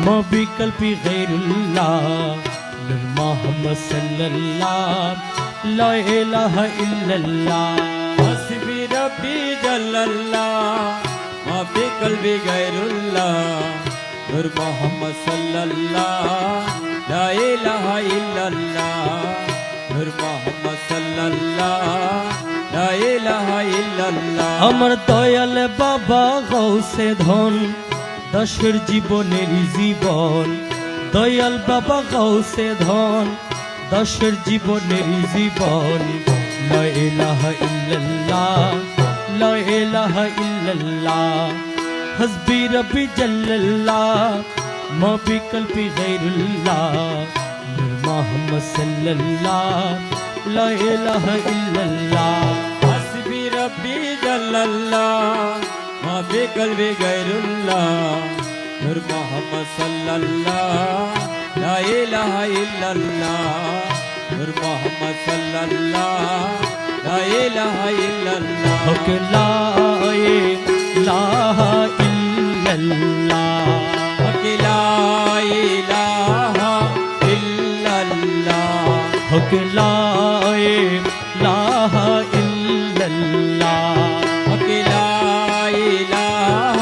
ما بقلبي غير الله نور محمد صلى الله لا إله إلا الله حسبي ربي جل الله ما في قلبي غير الله نور محمد صلى الله لا إله إلا الله نور محمد صلى الله لا إله إلا الله আমার দয়াল বাবা গৌসে ধন দশের জীবনের জীবন দয়াল বাবা গৌসে ধন দশের জীবনের জীবন লা ইলাহা ইল্লাল্লাহ লা ইলাহা ইল্লাল্লাহ হাসবি রব্বি জাল্লাল্লাহ মা বিকল্পি গায়রুল্লাহ নূর মুহাম্মদ সাল্লাল্লাহ লা ইলাহা ইল্লাল্লাহ حسبي ربي جل الله ما في قلبي غير الله نور محمد صلى الله لا إله إلا الله نور محمد صلى الله لا إله إلا الله হক লা ইলাহা ইল্লাল্লাহ حق لا إله إلا الله হক লা ইলাহা ইল্লাল্লাহ حق لا إله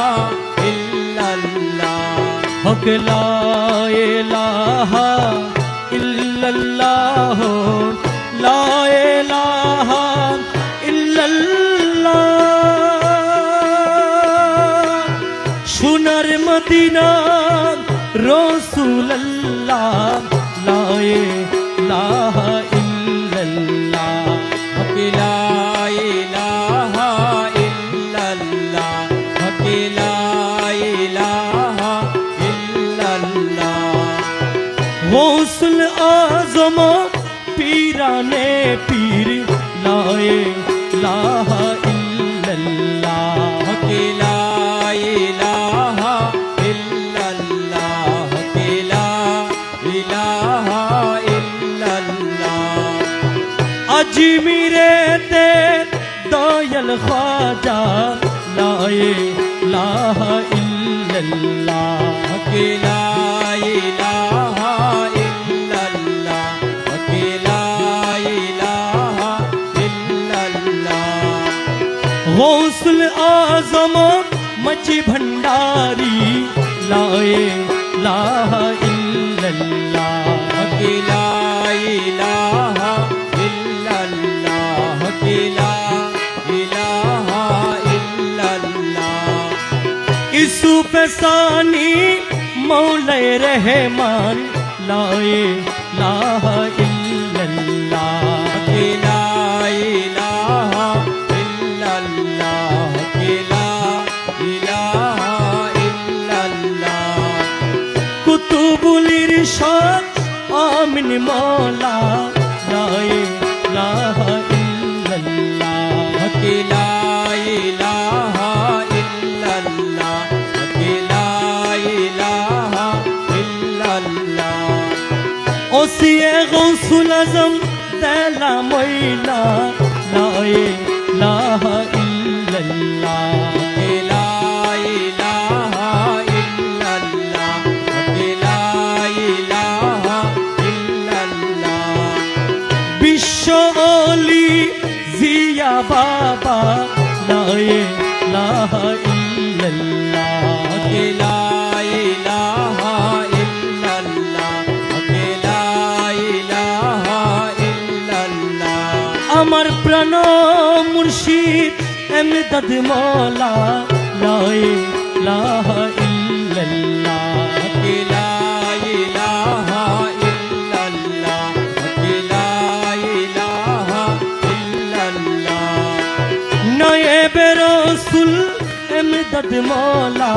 إلا الله হক লা ইলাহা ইল্লাল্লাহ লা ইলাহা ইল্লাল্লাহ সোনার মদিনা রাসূলুল্লাহ লা ইলাহা ইল্লাল্লাহ حق لا إله إلا الله حق لا إله إلا الله গৌসুল আজম পীরানে পীর লা ইলাহা ইল্লাল্লাহ حق لا إله إلا الله حق لا إله إلا الله আজমিরেতে দয়াল খাজা লা ইলাহা ইল্লাল্লাহ حق لا إله إلا الله حق لا إله إلا الله গৌসুল আজম মচি ভণ্ডারি লা ইলাহা ইল্লাল্লাহ حق لا إله إلا الله حق لا إله إلا الله ইউসুফ সানি মৌলাই রহমান লা ইলাহা ইল্লাল্লাহ حق لا إله إلا الله حق لا إله إلا الله কুতুবুল ইরশাদ আমিন মৌলা লা ইলাহা ইল্লাল্লাহ حق لا إله إلا الله حق لا إله إلا الله ওসিয়ে গৌসুল আজম তেলা ময়লা লা ইলাহা ইল্লাল্লাহ حق لا إله إلا الله حق لا إله إلا الله বিশ্ব অলি জিয়া বাবা লা ইলাহা ইল্লাল্লাহ حق لا إله إلا الله حق لا إله إلا الله আমার প্রাণ মুর্শিদ এমদাদ মৌলা লা ইলাহা ইল্লাল্লাহ حق لا إله إلا الله حق لا إله إلا الله নায়েবে রাসূল এমদাদ মৌলা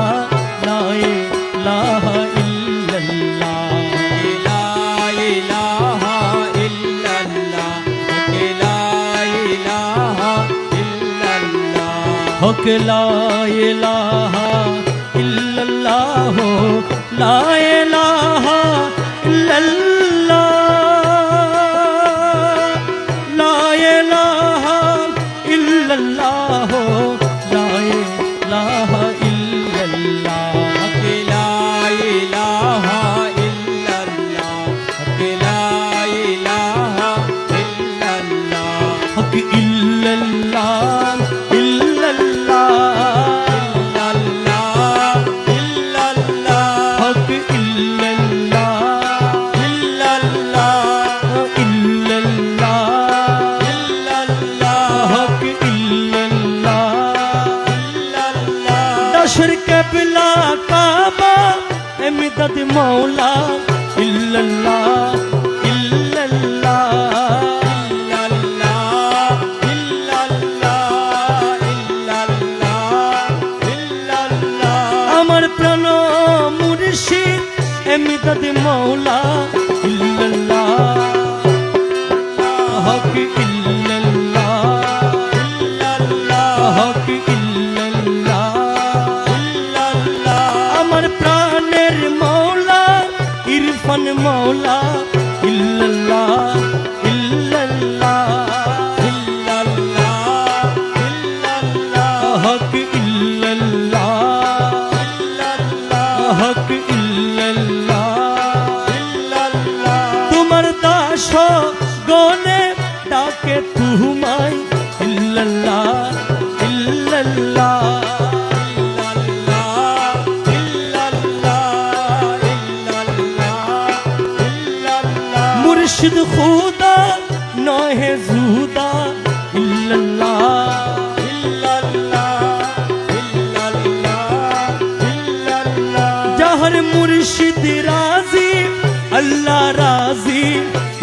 লা ইলাহা ইল্লাল্লাহ لا إله إلا الله حق لا إله إلا الله হক লা ইলাহা ইল্লাল্লাহ লা ইলাহা ইল্লাল্লাহ লা ইলাহা ইল্লাল্লাহ লা ইলাহা ইল্লাল্লাহ حق لا إله मिदद मौला इल्लल्लाह इल्लल्लाह আমার প্রাণ মুর্শিদ এমিদদ মৌলা ইল্লাল্লাহ হক ইল্লাল্লাহ হক ইল্লাল্লাহ আমার প্রাণের মৌলা ইরফান মৌলা ইল্লাল্লাহ ইল্লাল্লাহ হক ইল্লাল্লাহ হক ইল্লাল্লাহ তোমার দাস গনে ডাকে তুমাই ইল্লাল্লাহ ইল্লাল্লাহ মুর্শিদ খুদা নহে জুদা ইল্লাল্লাহ যাহর মুর্শিদ রাজি আল্লাহ রাজি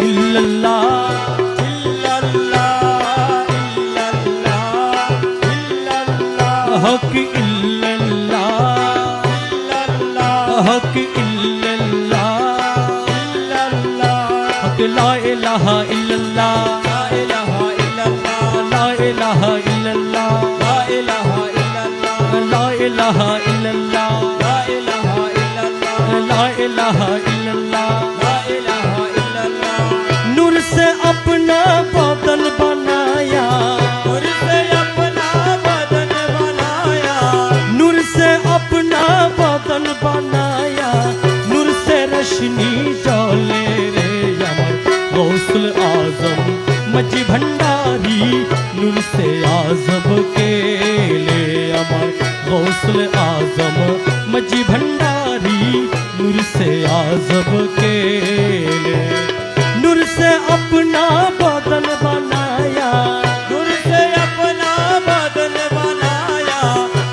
ইল্লাল্লাহ হক ইল্লাল্লাহ হক ইল্লাল্লাহ হক লা ইলাহা ইল্লাল্লাহ লা ইলাহা ইল্লাল্লাহ লা ইলাহা ইল্লাল্লাহ লা ইলাহা ইল্লাল্লাহ লা ইলাহা ইল্লাল্লাহ লা ইলাহা ইল্লাল্লাহ লা ইলাহা ইল্লাল্লাহ লা ইলাহা ইল্লাল্লাহ নূর से अपना बदन बनाया नूर से अपना बदन बनाया नूर से अपना बदन बनाया नूर से रोशनी जले रे अमर गौसुल आजम मजी भंडारी नूर से आजम के ले अमर गौसुल आजम मजी भंडारी नूर से आजम के ले नूर से अपना बदन बनाया नूर से अपना बदन बनाया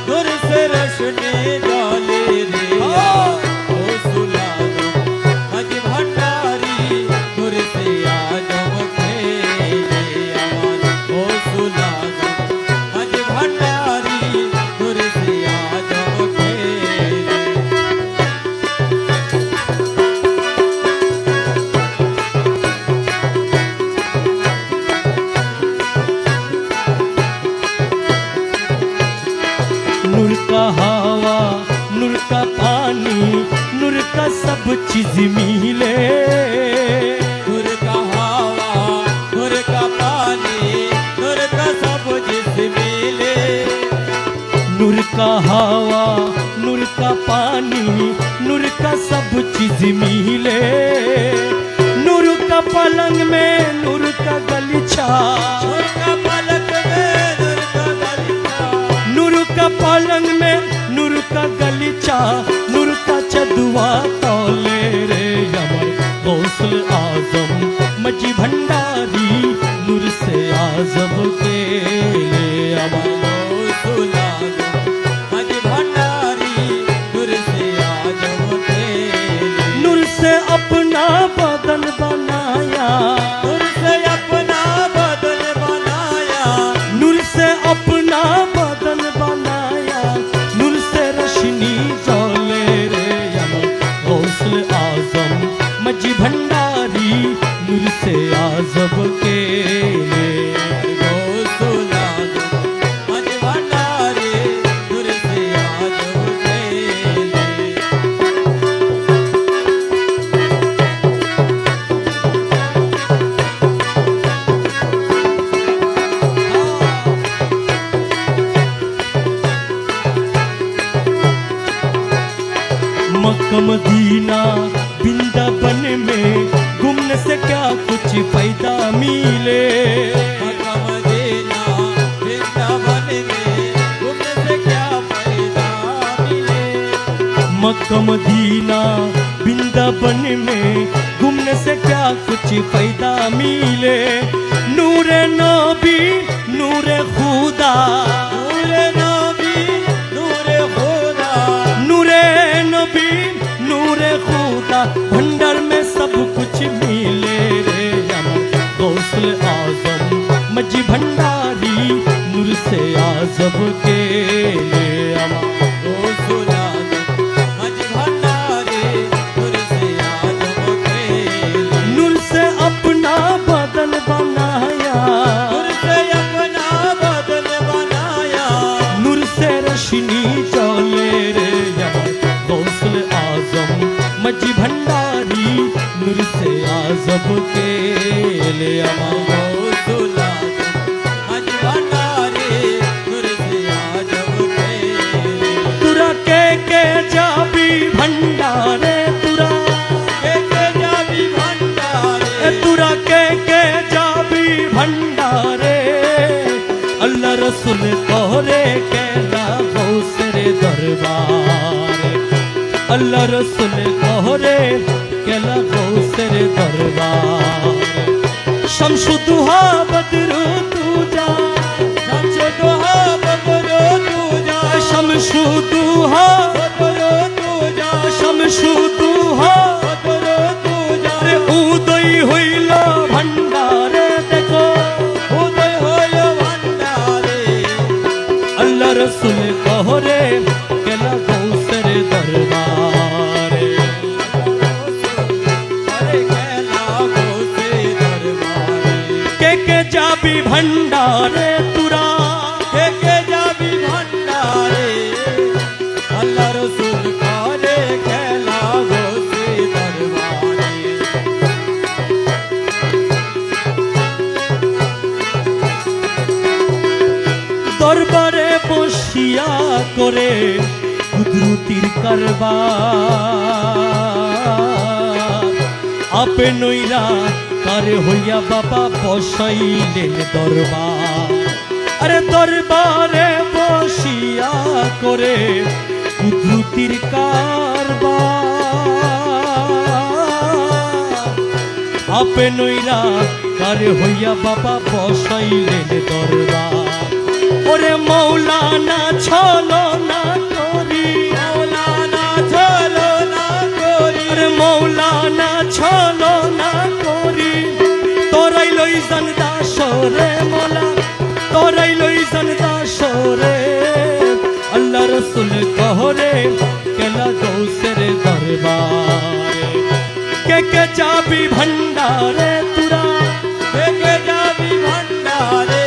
नूर से रोशनी डाले रे गौसुल आजम मजी भंडारी नूर से आजम के ले अमर गौसुल आजम मजी भंडारी नूर से आजम के ले नूर का हवा नूर का पानी नूर का सब चीज मिले नूर का हवा नूर का पानी नूर का सब चीज मिले नूर का हवा नूर का पानी नूर का सब चीज मिले नूर का पलंग में नूर का गलीचा नूर का पलंग में नूर का गलीचा नूर का पलंग में नूर का गलीचा नूर का चदुआ तौले रे अमर गौसुल आजम मजी भंडारी नूर से आजम के ले अमर गौसुल आजम मजी भंडारी नूर से आजम के ले नूर से अपना बदन बनाया नूर से अपना बदन बनाया नूर से अपना बदन बनाया नूर से रोशनी जले रे अमर गौसुल आजम मजी भंडारी नूर से आजम के ले गौसुल आजम मजी भंडारी नूर से आजम के ले मक्का मदीना वृंदावन में घूमने से क्या कुछ फायदा मिले मक्का मदीना वृंदावन में घूमने से क्या फायदा मिले मक्का मदीना वृंदावन में घूमने से क्या कुछ फायदा मिले नूरे नबी नूरे खुदा नूरे नबी नूरे खुदा नूरे नबी भंडार में सब कुछ मिले रे আমার गौसल आजम मजी भंडारी नूर से आजम के ले আমার गौसुल आजम मजी भंडारी नूर से आजम के नूर से अपना बदन बनाया नूर से अपना बदन बनाया नूर से रोशनी चले रे আমার गौसल आजम मजी भंडारी नूर से आजम के ले আমার गौसुल आजम मजी भंडारी नूर से आजम के तुरा के जाबी भंडारे तुरा के जाबी भंडारे तुरा के जाबी भंडारे अल्लाह रसूल तोरे के लागो सरे दरबार अल्लाह रसूल तोरे के लागो सरे दरबार शमसुदुहा बदरू तुजा शमसुदुहा बदरू तुजा शमसुदुहा बदरू तुजा शमसुदुहा बदरू तुजा रे उदय हইল भंडारे देखो उदय होय भंडारे अल्लाह रसूल तोरे के लागो सरे दरबारे अरे कैला गोसे दरबारे के जाबी भंडारे तुरा के जाबी भंडारे अल्लाह रसूल करे कैला गोसे दरबारे दरबारे बसिया करे कुदरतीर কারবার আপে নইরা কারে হইয়া বাবা বসাইলেন দরবার আরে দরবারে বসিয়া করে কুদরতির কারবার আপে নইরা কারে হইয়া বাবা বসাইলেন দরবার ওরে মৌলানা ছলো না করি मौलाना चलो ना कोरी ওরে মৌলানা ছলো না করি তোরাই লই জান দাসরে মোলা তোরাই লই জান দাসরে আল্লাহ রসুল কহরে কেলা গৌসের দরবারে কে যাবি ভন্ডারে তুরা के जाबी भंडारे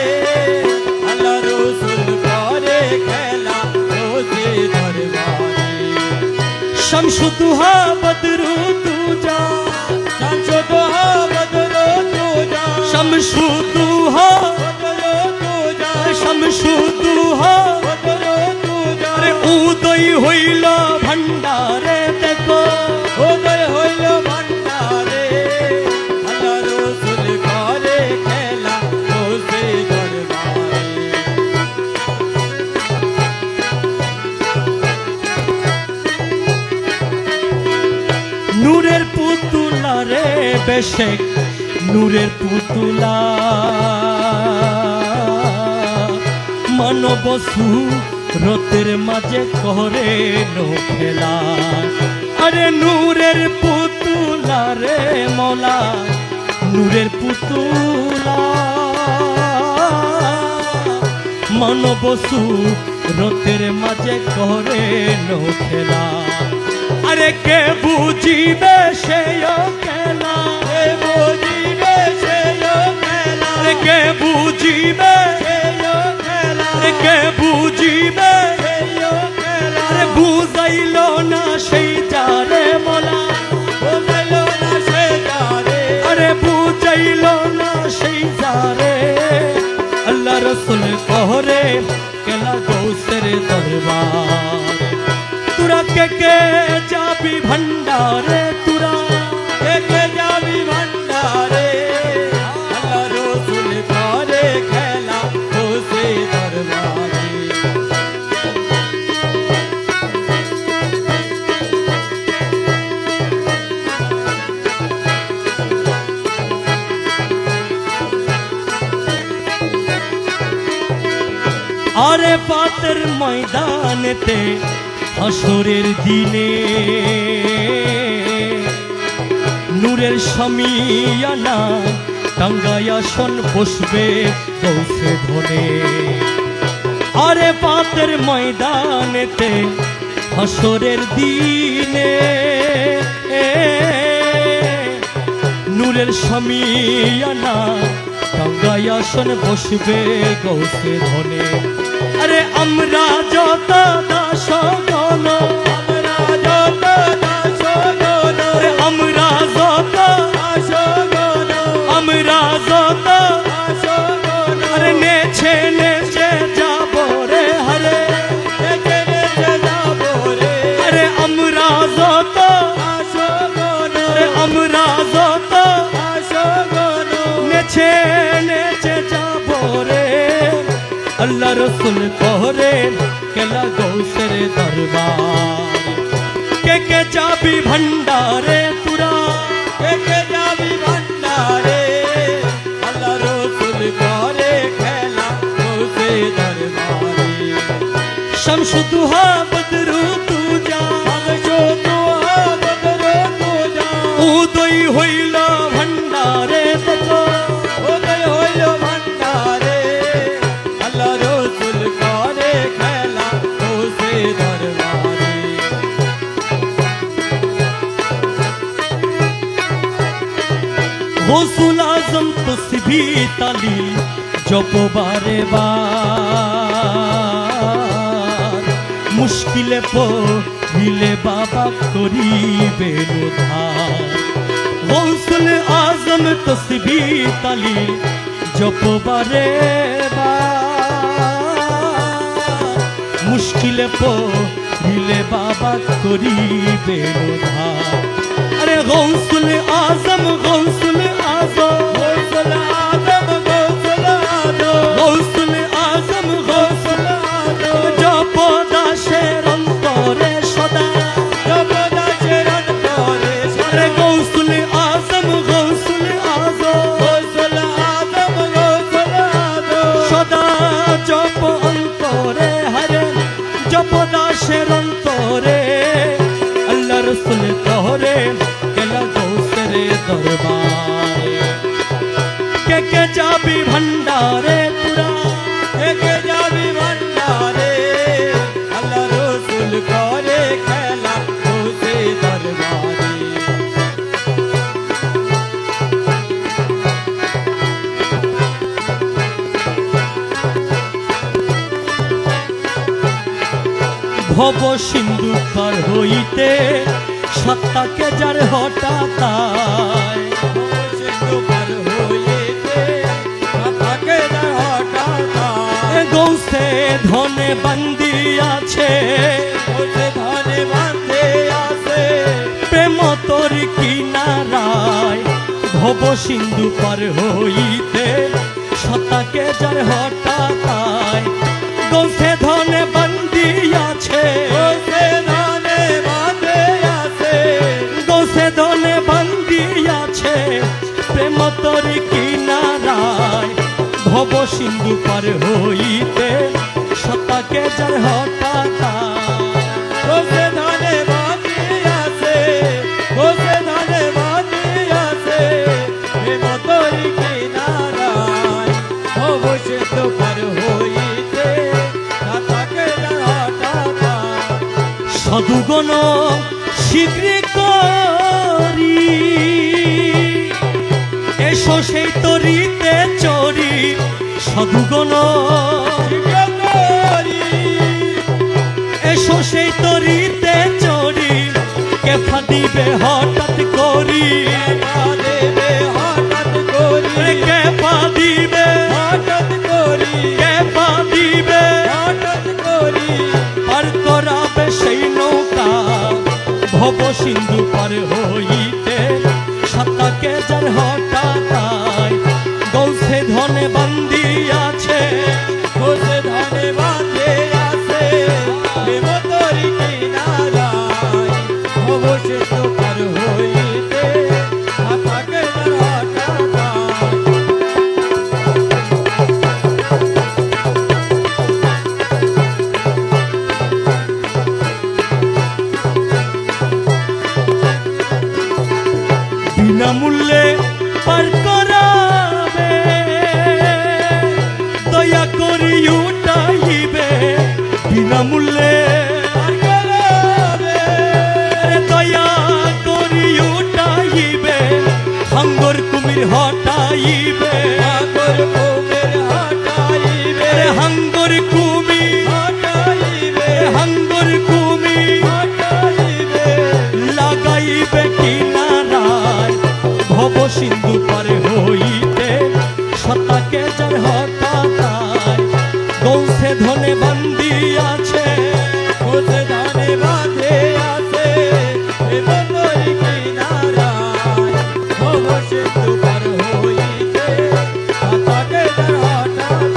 अल्लाह रसूल करे कैला गोसे दरबारे शमसुदुहा बदरू तुजा शमसुदुहा बदरू तुजा शमसुदुहा बदरू तुजा शमसुदुहा बदरू तुजा रे उदय हইল भंडारे देखो उदय होय भंडारे अल्लाह रसूल करे कैला गोसे दरबारे নূরের পুতুলা রে বেশেক নূরের পুতুলা মানব সুরতের মাঝে করে নো খেলা আরে নূরের পুতুলা রে মৌলা নূরের পুতুলা মানব সুরতের মাঝে করে নো খেলা আরে কে বুঝিবে সেও খেলা के बोझिबे सेयो कैला আরে কে বুঝিবে सेयो कैला আরে কে বুঝিবে सेयो कैला আরে বুঝাইল না সেই যারে মোলা बोलो ना से जारे আরে বুঝাইল না সেই যারে আল্লাহ রসুল কহরে কেলা গৌসের দরবার তুরা কে যাবি ভন্ডারে তুরা के जाबी भंडारे अल्लाह रसूल करे कैला गोसे दरबारे আরে পাতের ময়দানেতে হাসরের দিনে শামিয়ানা টাঙ্গায় আসন বসবে গৌসে ধনে। আরে পাতের ময়দানেতে হাসরের দিনে নূরের শামিয়ানা টাঙ্গায় আসন বসবে গৌসে ধনে। আরে আমরা যত দাসগণ, আমরা যত দাসগণ, আমরা যত দাসগণ, আমরা যত দাসগণ, আরে নেছে নেছে যাব রে হরে। নেচে নেচে যাবো রে। আরে আমরা যত দাসগণ, আরে আমরা যত দাসগণ, নেছে নেছে যাব রে। আল্লাহ রসুল করেন কেলা গৌসের দরবার। কে যাবি ভণ্ডারে তুরা, কে যাবি ভান্ডারে। আল্লাহ রসুল করে খেলা গৌসে দরবারে। শামসুদুহা বদরু তুজা, শামসু দুহা বদরু তুজা, উদয় হইল ভণ্ডারে দেখো। উদয় হইল ভান্ডারে। আল্লাহ রসুল করে খেলা গৌসে দরবারে। গৌসুল আজম তসবি তালি জপ বারে বার। মুশকিলে পড়িলে বাবা করিবেন উদ্ধার। গৌসুল আজম তসবি তালি জপ বারে বার। মুশকিলে পড়িলে বাবা করিবেন উদ্ধার। আরে গৌসুল আজম, গৌসুল আজম, গৌসুল আজম, গৌসুল আজম, গৌসুল আজম, গৌসুল আজম, জপ দাসের অন্তরে সদা। জগদাসের অন্তরে আরে গৌসুল আজম, গৌসুল আজম, গৌসুল আজম, গৌসুল আজম, সদা জপ অন্তরে হরে। জপ দাসের অন্তরে আল্লাহ রসুল তহরে গেলা গৌসের দরবারে। কে যাবি ভণ্ডারে তুরা, কে যাবি ভান্ডারে। আল্লাহ রসুল করে খেলা গৌসে দরবারে। ভব সিন্ধু পার হইতে সত্তাকে যার হঠাৎ আয়। সিন্ধু পার হইতে মাথাকে যায় হঠাৎ আয়। গৌসে ধনে বান্দি আছে, গৌসে ধনে বাঁধে আছে। প্রেম তোর কিনারায়। ভব সিন্ধু পার হইতে সত্তাকে যার হঠাৎ আয়। গৌসে ধনে বান্দি আছে, গৌসে ধনে বাঁধে আছে। গৌসে ধনে বান্দি আছে। প্রেম তোর কিনারায়। ভব সিন্ধু পার হইতে সত্তাকে যার হঠাৎ আয়। গৌসে ধনে বাঁধে আছে। গৌসে ধনে বাঁধে আছে। প্রেম তোরি কিনারায়। অবশ্যই তো পার হইতে তাকে হঠাৎ আয়। সদুগণ শীঘ্র করি এসো সেই তরিতে চরি। সদুগণ এসো সেই তরিতে চরি। কেফা দিবে হঠাৎ করি, হঠাৎ করি কেফা দিবে, হঠাৎ করি কেফা দিবে। হঠাৎ করি পার করাবে সেই নৌকা ভব সিন্ধু পার হইতে সত্তাকে যার হঠাৎ আয়। গৌসে ধনে বান্দি আছে, গৌসে ধনে বাঁধে আছে। প্রেম তোরি কিনারায়। অবশ্যই তো পার হইতে তাকে হঠাৎ আয়। বিনামূল্যে পার করাবে দয়া করি উঠাইবে বিনামূল্যে দয়া করি উঠাইবে হাঙ্গর কুমির হটাইবে হাঙ্গর কুমির হাঙ্গর কুমির লাগাইবে কিনারায় ভব সিন্ধু পার হইতে সতাকে যার হঠাৎ গৌসে ধনে বান্দি আছে গৌসে ধনে বাঁধে আছে বন্দরি কিনারায় ভব সিন্ধু পার হইতে সতাকে যার হঠাৎ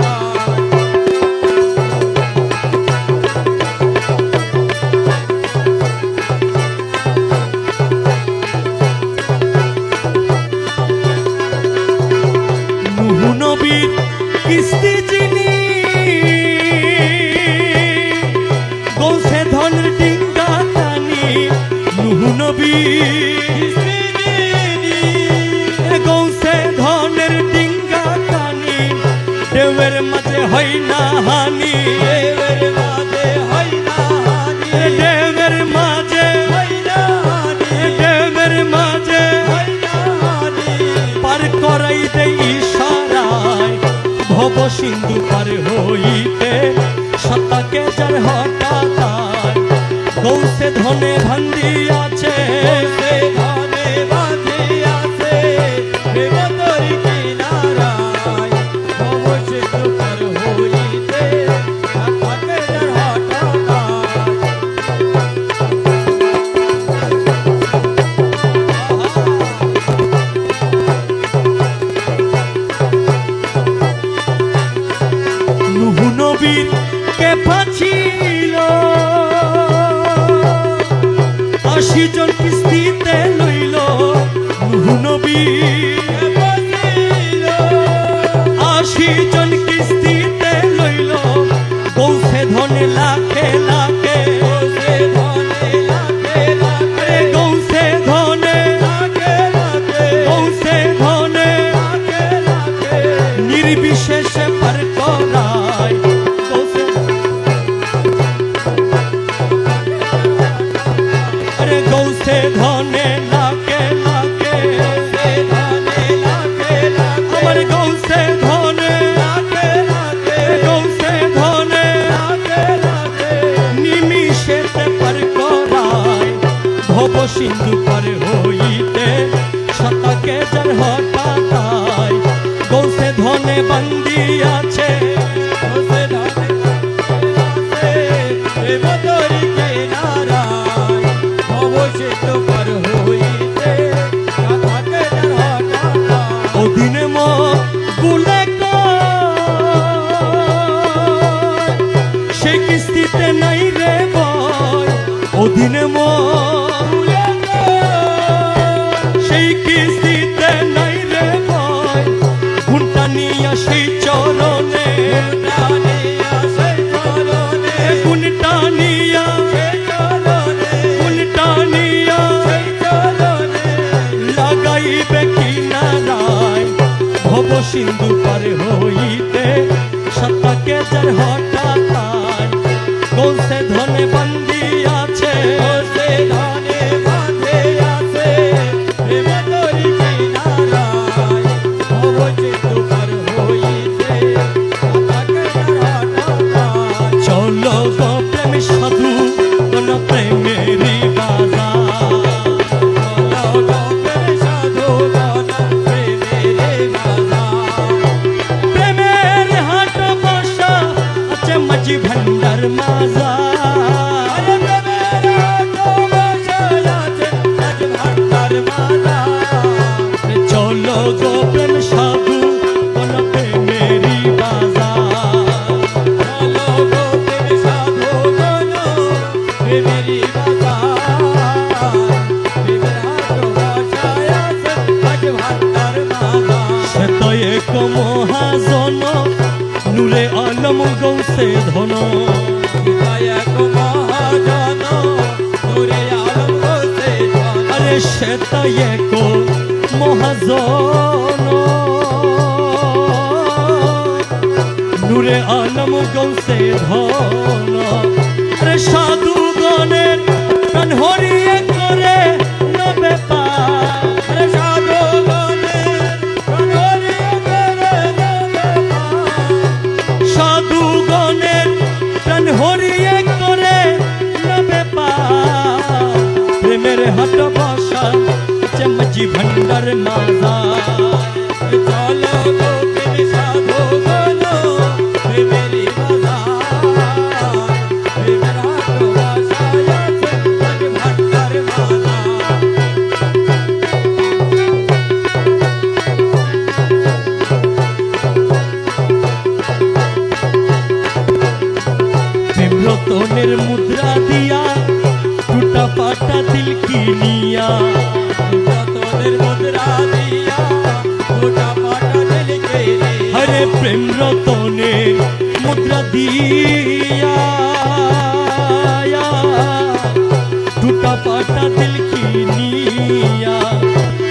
নুহ নবীর কিস্তি যিনি গৌসে ধনের ডিঙ্গা টানি নুহ নবীর গৌসে ধনের ডিঙ্গা টানি দেবের মাঝে হয় না হানি দেবের মাঝে হয় না হানি দেবের মাঝে হয় না হানি দেবের মাঝে হয় না হানি পার করাই দেই ইশারায় ভব সিন্ধু পার হইতে সতাকে যার হঠাৎ গৌসে ধনে ভান্দি আছে গৌসে ধনে বাঁধে আছে বন্দরি কিনারায় ভব সিন্ধু পার হইতে সতাকে যার হঠাৎ নুহ নবীর কেফা ছিল ৮০ জন কিস্তিতে লইল নুহ নবীর ৮০ জন কিস্তিতে লইল গৌসে ধনে লাখে লাখে গৌসে ধনে লাখে লাখে গৌসে ধনে লাখে লাখে গৌসে ধনে লাখে লাখে নির্বিশেষে পার করায় গৌসে আরে গৌসে ধনে লাখে লাখে গৌসে ধনে লাখে লাখে আমার গৌসে ধনে লাখে লাখে গৌসে ধনে লাখে লাখে নিমিষেতে পার করায় ভব সিন্ধু পার হইতে সতাকে যার হঠাৎ গৌসে ধনে বান্দি আছে গৌসে ধনে আছে বন্দরি কিনারায় ভব সিন্ধু পার হইতে সতাকে যার হঠাৎ ওদিনে গুলে সে কিস্তিতে নাই রে বয় ওদিনে সেই কিস্তিতে নাই রে বয় ঘুমটা নিয়ে সেই চরণে টানিয়া সেই চরণে গুণটা নিয়া সেই চরণে গুণটা নিয়া সেই চরণে লাগাইবে কিনারায় ভব সিন্ধু পার হইতে সতাকে যার হঠাৎ গৌসে ধনে বান্দি আছে গৌসে ধনে বাঁধে আছে বন্দরি কিনারায় ভব সিন্ধু পার হইতে সতাকে যার হঠাৎ চলো গো প্রেম সাধু কোন প্রেমেরই বাজার প্রেমের হাট বসা আছে মাঝি ভান্ডার মাজা চলো গো প্রেম সাধু কোন প্রেমেরই সে তো এক মহাজন নূরে আলম গৌসে ধন আরে সে তো এক মহাজন নূরে আলম গৌসে ধন আরে সাধুগণের প্রাণ হরিয়ে করে নবে পার আরে সাধুগণের প্রাণ হরিয়ে করে নবে পার সাধুগণের প্রাণ হরিয়ে করে নবে পার প্রেমের হাট বসা চমজি ভণ্ডার মাজার চলো গো প্রেম সাধুগণ প্রেমেরই বাজার প্রেমের হাট বসায় আছে আজ ভান্ডার মালা প্রেম রতনের মুদ্রা দিয়া টুটা পাটা দিল কিনিয়া রতনের মুদ্রা দিয়া গোটা পাটা দিলকে হরে প্রেম রতনের মুদ্রা দিয়া টুটা পাটা দিল কিনিয়া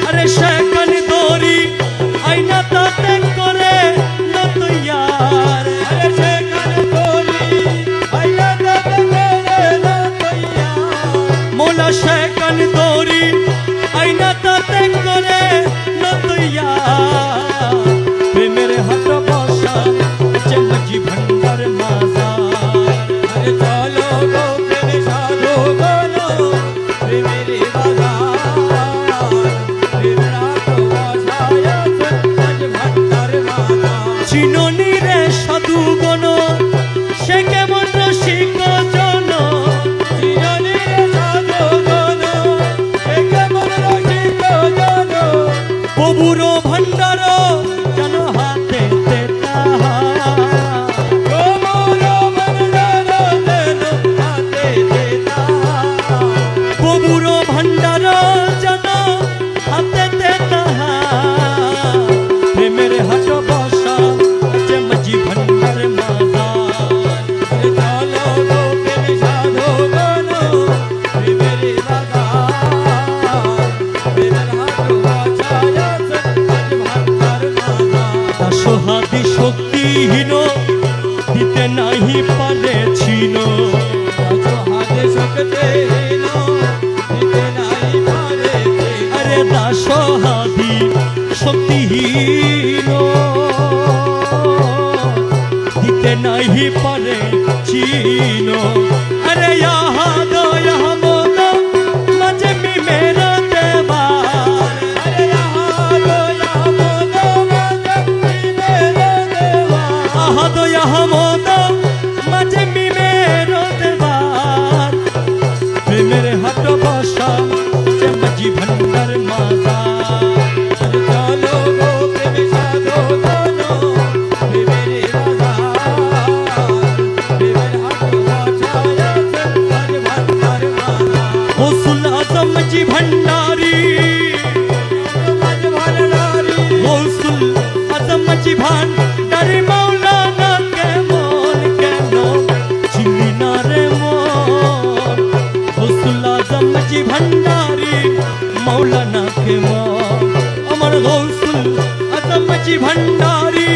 আরে সেখান দড়ি আইনা তাতে করে নতয়ার আরে সেখানে তোরি আইলা দাদা করে না তৈয়া মোলা সেখান দড়ি আইনা তাতে করে নতয়া প্রেমের হাট বসা চমজি ভণ্ডার মাজার আরে চলো গো প্রেম সাধুগণ প্রেমেরই বাজার প্রেমের হাট বসায় আছে আজ ভান্ডার মালা চিননি রে সাধুগণ সে কেমন রসিক জন চিরনির সাধুগণ এ কেমন রসিক জন প্রভুর ভণ্ডার যেন হাতে কোমল মন্ডল দেন হাতে দেতা প্রভুর ভণ্ডার যেন হাতে প্রেমের হাট বসা চমজি ভণ্ডার মাজার চলো গো প্রেম সাধুগণ প্রেমেরই বাজার প্রেমের হাট বসায় আছে আজ ভান্ডার মালা দাসহাদি শক্তিহীন দিতে নাহি পারে ছিন হাতে শক্তি হেনো দিতে নাই পারে আরে দাসহাদি শক্তিহীন দিতে নাহি পারে ছিন আরে ইহা দয়া মন মাঝে মিমের দেবার আরে ইহা দয়া মন মাঝে মেরে দেওয়া আহা দয়া মন মাঝে মিমের দেবার প্রেমের হাট বসা চমজি ভণ্ডার মাজার চলো গো প্রেম সাধুগণ প্রেমেরই বাজার প্রেমের হাট বসায় আছে আজ ভান্ডার মালা গৌসুল আজম জি ভণ্ডারি আজ ভান্ডারি গৌসুল আজম জি ভণ্ডারি মাওলানা কেমন কেন চিনি না রে মন গৌসুল আজম জি ভণ্ডারি মাওলানা কেমন আমার গৌসুল আজম জি ভণ্ডারি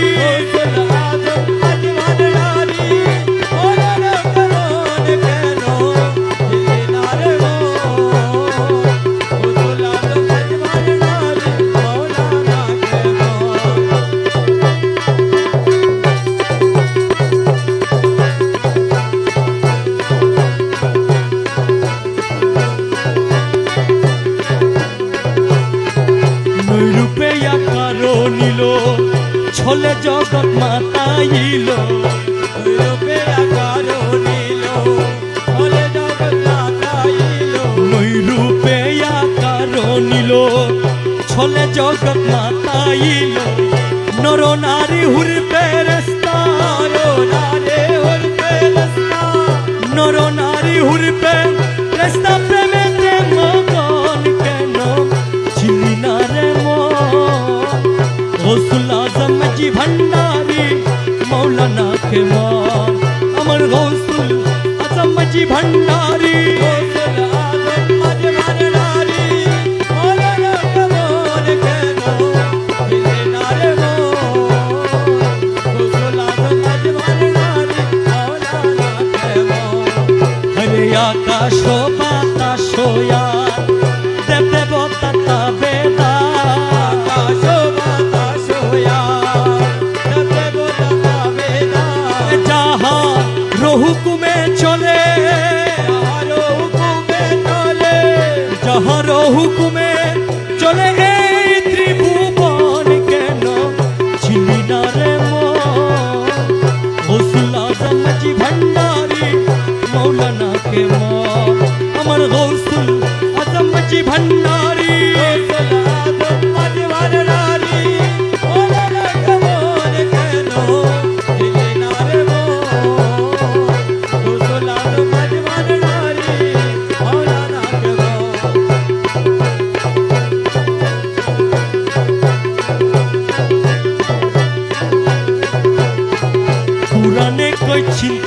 নৈরূপে আকারো নিল ছলে জগৎ মাতাইল নৈরূপে আকারো নিল ছলে জগৎ মাতাইল নর নারী হুরবে রাস্তা নর নারী হুরবে রাস্তা প্রেমেতে মগন কেন চিনি না রে মন গৌসুল আজম জি ভণ্ডারি মৌলানা কে মন আমার গৌসুল আজম জি ভণ্ডারি আজম আজ ভান্ডারি মৌলানা কে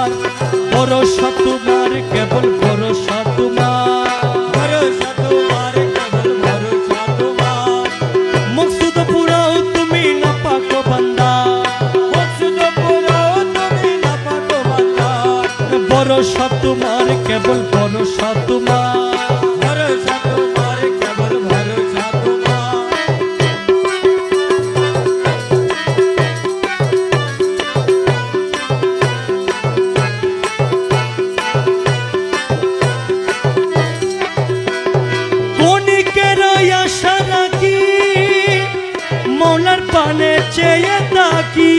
তোমার, ভরসা তোমার, কেবল ভরসা তোমার। ভরসা তোমার, কেবল ভরসা তোমার। মকসুদ পুরাও তুমি নাপাক বান্দা, মকসুদ পুরাও তুমি নাপাক বান্দা। ভরসা তোমার, কেবল ভরসা তোমার। ভরসা তোমার, কেবল ভরসা তোমার। ক্ষণিকের আশা রাখি, মৌলার পানে চেয়ে থাকি।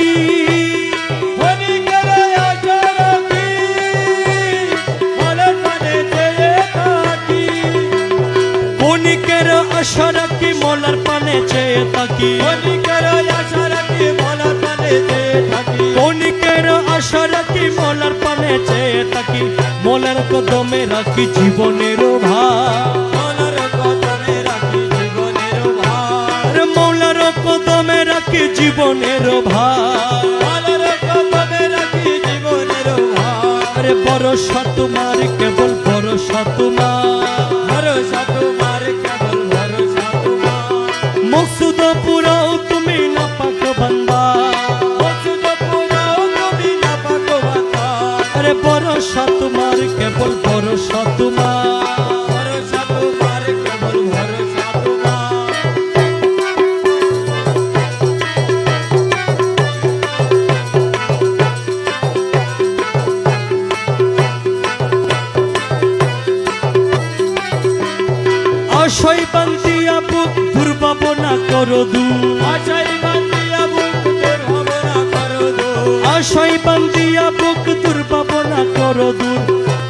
ক্ষণিকের আশা রাখি, মৌলার পানে চেয়ে থাকি। ক্ষণিকের আশা রাখি, মৌলার পানে চেয়ে থাকি। ক্ষণিকের আশা রাখি, মৌলার পানে চেয়ে থাকি। ক্ষণিকের আশা রাখি, মৌলার পানে চেয়ে থাকি। মৌলার কদমে রাখি জীবনের ভার, মৌলার কদমে রাখি জীবনের ভার। মৌলার কদমে রাখি জীবনের ভার। মৌলার কদমে রাখি জীবনের ভার। আরে ভরসা তোমার, কেবল ভরসা তোমার। ভরসা তোমার, কেবল ভরসা তোমার। মকসুদ পুরাও তুমি নাপাক বান্দা, মকসুদ পুরাও তুমি নাপাক বান্দা। আরে ভরসা তোমার, কেবল ভরসা তোমার। ভরসা তোমার, কেবল ভরসা তোমার। আশয় বান্ধিয়া বুক দুর্ভাবনা করো দূর, আশাই বান্ধিয়া বুক দুর্ভাবনা করো দূর। আশয় বান্ধিয়া বুক দুর্ভাবনা করো দূর।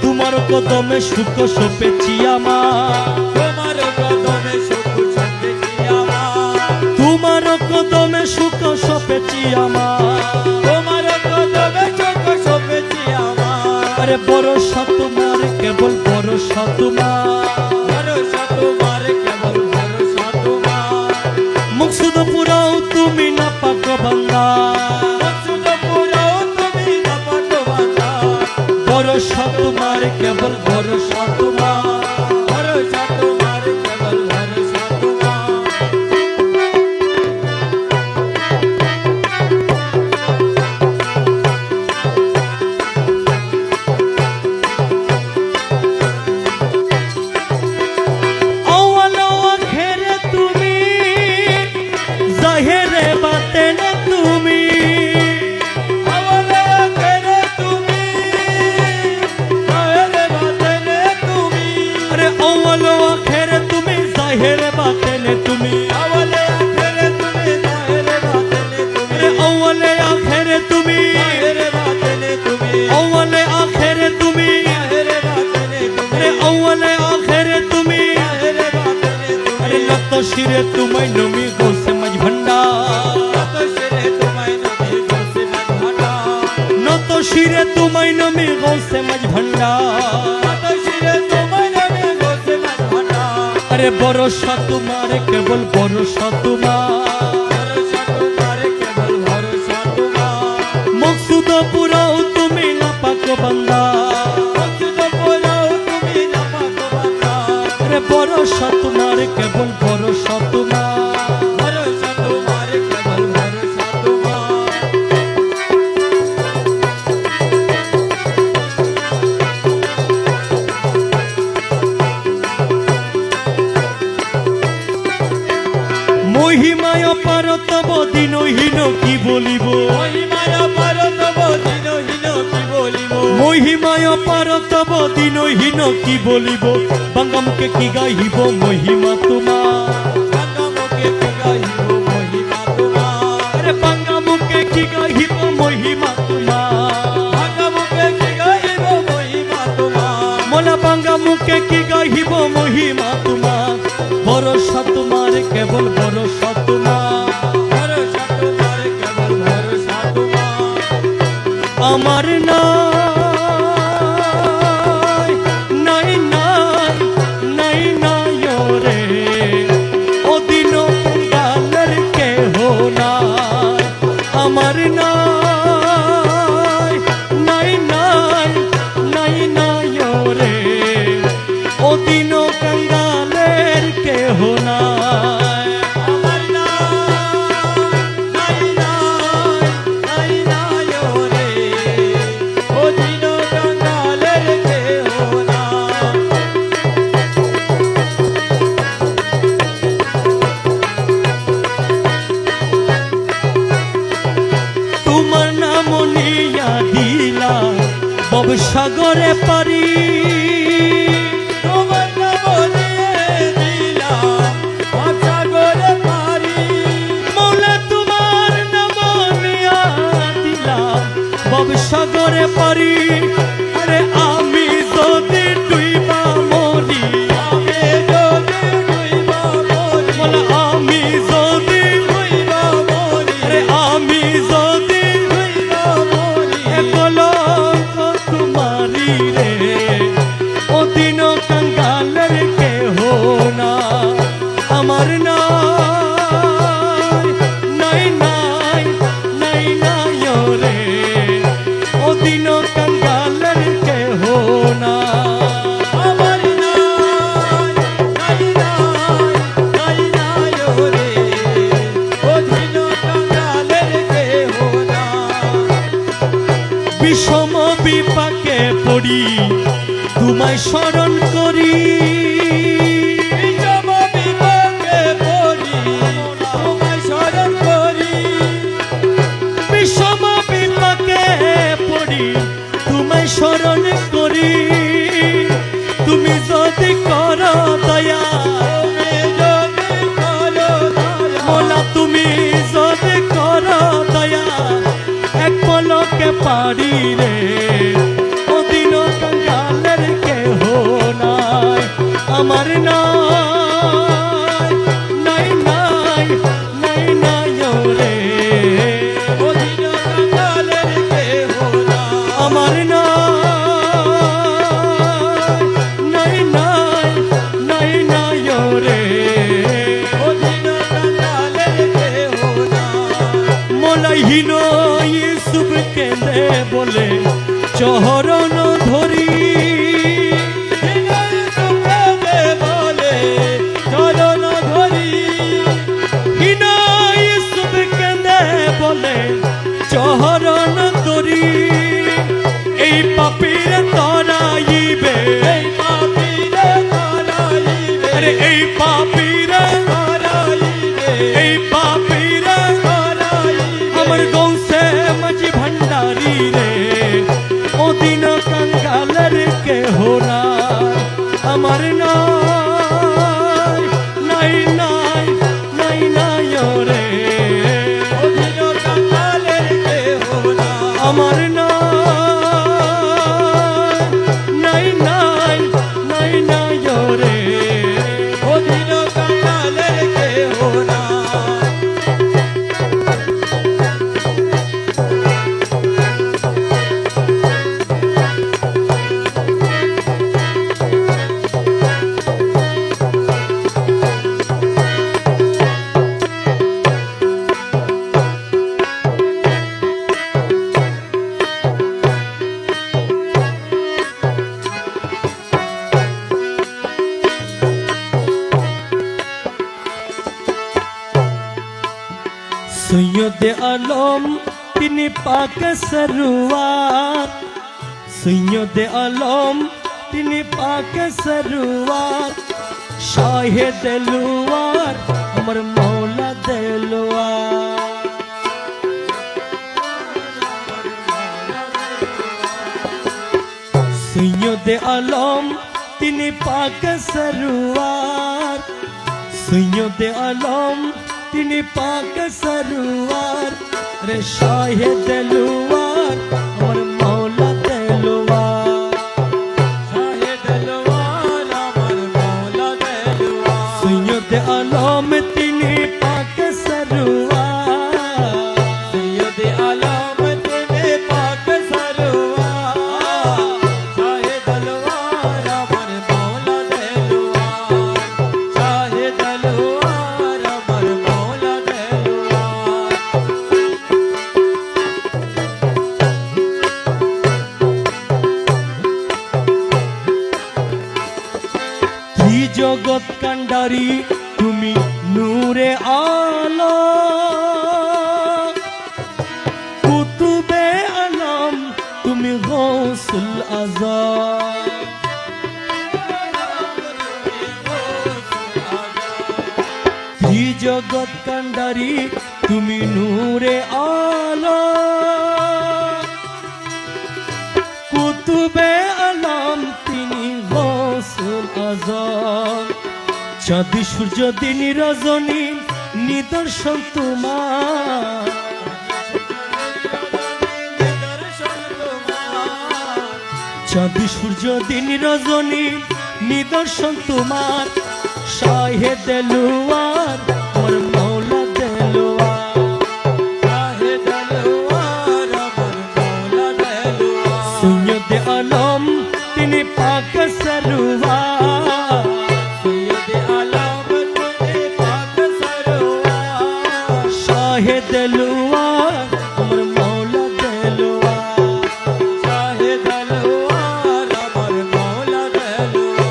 তোমার কদমে সুখ সপেছি আমার, তোমার কদমে সুখ সপেছি আমার। তোমার কদমে সুখ সপেছি আমার। তোমার কদমে সুখ সপেছি আমার। আরে ভরসা তোমার, কেবল ভরসা তোমার। ভরসা তোমার, কেবল ভরসা তোমার। মকসুদ পুরাও তুমি নাপাক বান্দা, মকসুদ পুরাও তুমি নাপাক বান্দা। ভরসা তোমার, কেবল ভরসা তোমার। ভরসা তোমার, কেবল ভরসা তোমার। আওয়াল আখেরে তুমি, জাহেরে বাতেনে তুমি। আওয়ালে আখেরে তুমি, জাহেরে বাতেনে তুমি। আরে আওয়াল আখেরে তুমি, জাহেরে বাতেনে তুমি। আওয়ালে আখেরে তুমি, জাহেরে বাতেনে তুমি। আরে আওয়ালে আখেরে তুমি, জাহেরে বাতেনে তুমি। আওয়ালে আখেরে তুমি। জাহেরে বাতেনে তুমি। আরে আওয়ালে আখেরে তুমি। জাহেরে বাতেনে তুমি। আরে নত শিরে তুমি নমি গোসে মাঝ ভান্ডার, কত শিরে তোমায় নবী গোসে মাঝ ভান্ডার। নত শিরে তুমি নমি গোসে মাঝ ভান্ডার। কত শিরে তোমায় নবী গোসে মাঝ ভান্ডার। আরে ভরসা তোমার, কেবল ভরসা তোমার। ভরসা তোমার, কেবল ভরসা তোমার। মকসুদ পুরাও তুমি নাপাক বান্দা, মকসুদ পুরাও তুমি নাপাক বান্দা। আরে ভরসা তোমার, কেবল ভরসা তোমার। ভরসা তোমার, কেবল ভরসা তোমার। মহিমায় পার তব দিনহীন কি বলিব, মহিমায় পারত দিনহীন কি বলিব। মহিমায় পার তব দিনহীন কি বলিব। বাঙ্গামকে কি গাইব মহিমা তোমার, বাঙ্গামুখে কি গাহিব মহিমা তোমার। আরে বাঙ্গামকে কি গাইব মহিমা তোমার। বাঙ্গামুখে কি গাহিব মহিমা তোমার। মোলা বাঙ্গামকে কি গাইব মহিমা তোমার। ভরসা তোমার, কেবল ভরসা তোমার। ভরসা তোমার, কেবল ভরসা তোমার। আমার নাই নাই নাই নাই নাই রে, ও দিন কালের কেহ নাই। আমার নাই নাই নাই ভবসাগরে পারি তোমার নাম দিয়ে দিলাম ভবসাগরে পারি মৌলা তোমার নাম নিয়া দিলাম ভবসাগরে পারি আরে আমি যদি ডুইবা মরি আমি যদি ডুইবা মরি বলে আমি যদি ডুইবা মরি আরে আমি যদি ডুইবা মরি কলঙ্ক তোমারি রে ও দিন কঙ্গালের কেহ না আমার নাই নাই নাই নাই রে ও দিন কঙ্গালের কেহ না আমার নাই ওরে অধীন কাঙ্গালের কেহ না বিষম বিপাকে পড়ি তোমায় স্মরণ করি বিষম বিপাকে পড়ি তোমায় স্মরণ করি বিষম বিপাকে পড়ি তোমায় স্মরণ করি তুমি যদি করো দয়া তুমি যদি করো দয়া মোলা তুমি যদি করো দয়া এক পলকে পারি রে ও দিন কঙ্গালের কেহ নাই আমার নাই নাই নাই নাই রে অধীন কাঙ্গালের কেহ না আমার নাই নাই নাই নাই রে অধীন কাঙ্গালের কেহ না মলাইহীন ইসুফ কেঁদে বলে চহরণ ধরি বিনয় সুখে বলে চলো না ধরি হীন ইসুফ কেঁদে বলে চহরণ ধরি এই পাপীর তরাইবে এই পাপীরে ধরাইবে আরে এই পাপীর ধরাইবে এই পাপীর ধরাইবে আমার গৌসে মাঝি ভান্ডারি রে ও দিন কঙ্গালের কেহ না আমার নাই নাই নাই নাই রে অধীন কাঙ্গালের কেহ না আমার নাই নাই নাই নাই রে অধীন কাঙ্গালের কেহ না সৈয়দ আলম তিনি পাক সরওয়ার সৈয়দ আলম তিনি পাক সরওয়ার শাহে দেলওয়ার আমার মৌলা দেলওয়ার সৈয়দ আলম তিনি পাক সরওয়ার সৈয়দ আলম তিনি পাক সরওয়ার রে শাহে দেলওয়ার আমার মৌলা দেলওয়ার শাহে দেলওয়ার আমার মৌলা দেলওয়ার সৈয়দ আলম তিনি পাক সরওয়ার সৈয়দ আলম তিনি পাক সরওয়ার শাহে দেলওয়ার আমার মৌলা দেলওয়ার শাহে দেলওয়ার আমার মৌলা দেলওয়ার জগৎ কান্ডারি তুমি নূরে আলো কুতুবে আলম তুমি গৌসুল আজম জগৎ কান্ডারি তুমি নূরে আলো কুতুবে আলম তিনি গৌসুল আজম। চাঁদ সূর্য দিন রজনী নিদর্শন তোমার। চাঁদ সূর্য দিন রজনী নিদর্শন তোমার। শাহে দেলোয়ার আমার মৌলা দেলোয়ার। শাহে দেলোয়ার আমার মৌলা দেলোয়ার। সৈয়দে আলম তিনি পাক সরওয়ার। সৈয়দে আলম তিনি পাক সরওয়ার। শাহে দেলোয়ার আমার মৌলা দেলোয়ার। শাহে দেলোয়ার আমার মৌলা দেলোয়ার।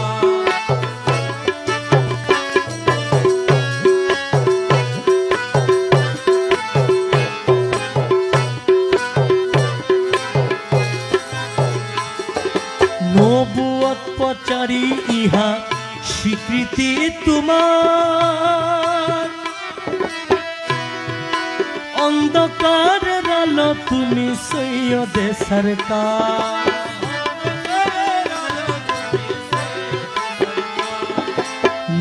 নবুয়ত প্রচারী ইহা স্বীকৃতি তোমার। অন্ধকারের আলো তুমি সৈয়দে সরকার।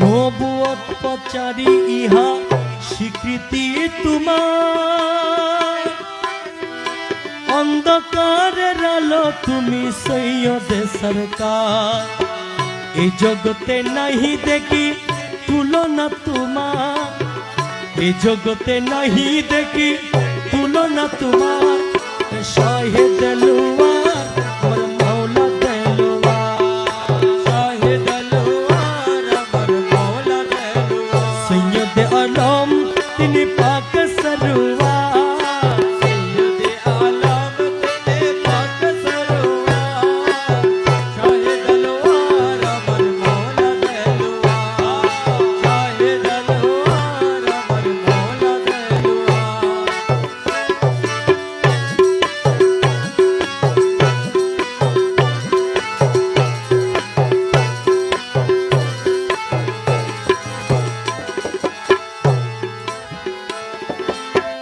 নবুয়ত প্রচারী ইহা স্বীকৃতি তোমার। অন্ধকারের আলো তুমি সৈয়দে সরকার। এই জগতে নাহি দেখি তুলনা তোমার। এই জগতে নাহি দেখি তুলনা তোমার। শাহে দেলোয়ার আমার মৌলা দেলোয়ার। শাহে দেলোয়ার আমার মৌলা দেলোয়ার। সৈয়দে আলম তিনি পাক সরওয়ার। সৈয়দে আলম তিনি পাক সরওয়ার। শাহে দেলোয়ার আমার মৌলা দেলোয়ার। শাহে দেলোয়ার আমার মৌলা দেলোয়ার।